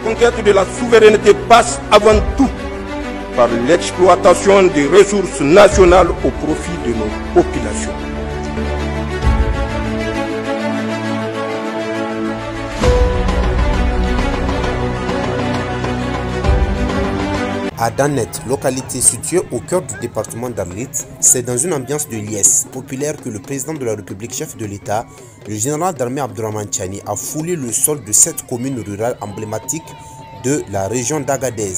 conquête de la souveraineté passe avant tout par l'exploitation des ressources nationales au profit de nos populations. À Danet, localité située au cœur du département d'Arlit, c'est dans une ambiance de liesse populaire que le président de la République, chef de l'État, le général d'armée Abdourahmane Tchani, a foulé le sol de cette commune rurale emblématique de la région d'Agadez.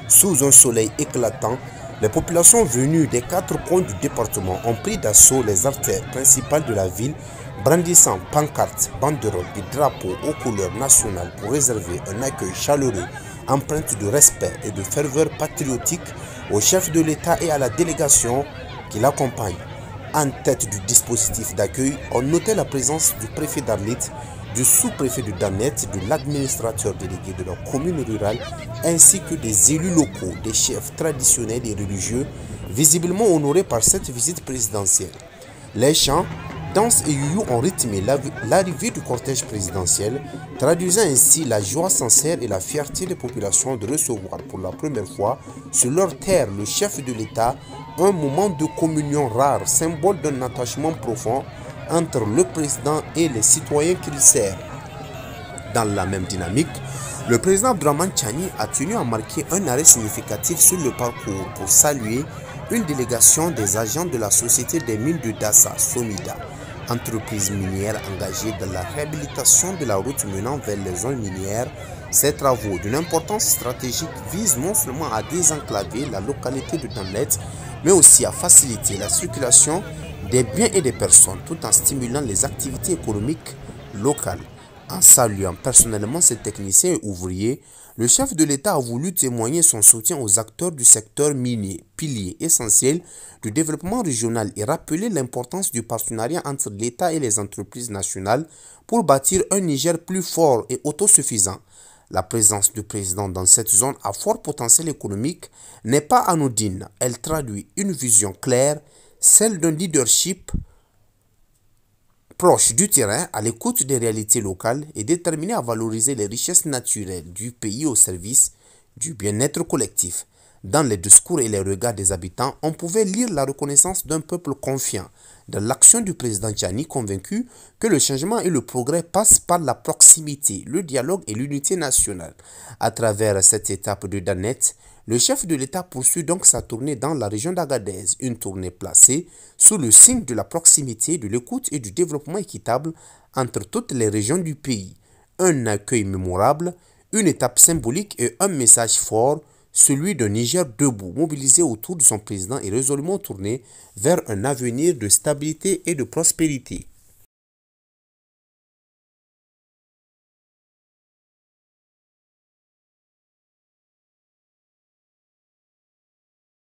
Sous un soleil éclatant, les populations venues des 4 coins du département ont pris d'assaut les artères principales de la ville, brandissant pancartes, banderoles et drapeaux aux couleurs nationales pour réserver un accueil chaleureux, empreinte de respect et de ferveur patriotique au chef de l'État et à la délégation qui l'accompagne. En tête du dispositif d'accueil, on notait la présence du préfet d'Arlit, du sous-préfet de Danet, de l'administrateur délégué de la commune rurale, ainsi que des élus locaux, des chefs traditionnels et religieux, visiblement honorés par cette visite présidentielle. Les chants, danses et youyou ont rythmé l'arrivée du cortège présidentiel, traduisant ainsi la joie sincère et la fierté des populations de recevoir pour la première fois sur leur terre le chef de l'État, un moment de communion rare, symbole d'un attachement profond entre le président et les citoyens qu'il sert. Dans la même dynamique, le président Abdourahmane Tchani a tenu à marquer un arrêt significatif sur le parcours pour saluer une délégation des agents de la Société des mines de Dassa, Somida, entreprise minière engagée dans la réhabilitation de la route menant vers les zones minières. Ces travaux d'une importance stratégique visent non seulement à désenclaver la localité de Danet, mais aussi à faciliter la circulation des biens et des personnes, tout en stimulant les activités économiques locales. En saluant personnellement ces techniciens et ouvriers, le chef de l'État a voulu témoigner son soutien aux acteurs du secteur minier, pilier essentiel du développement régional, et rappeler l'importance du partenariat entre l'État et les entreprises nationales pour bâtir un Niger plus fort et autosuffisant. La présence du président dans cette zone à fort potentiel économique n'est pas anodine. Elle traduit une vision claire, celle d'un leadership proche du terrain, à l'écoute des réalités locales et déterminé à valoriser les richesses naturelles du pays au service du bien-être collectif. Dans les discours et les regards des habitants, on pouvait lire la reconnaissance d'un peuple confiant dans l'action du président Tchani, convaincu que le changement et le progrès passent par la proximité, le dialogue et l'unité nationale. À travers cette étape de Danet, le chef de l'État poursuit donc sa tournée dans la région d'Agadez, une tournée placée sous le signe de la proximité, de l'écoute et du développement équitable entre toutes les régions du pays. Un accueil mémorable, une étape symbolique et un message fort, celui d'un Niger debout, mobilisé autour de son président et résolument tourné vers un avenir de stabilité et de prospérité.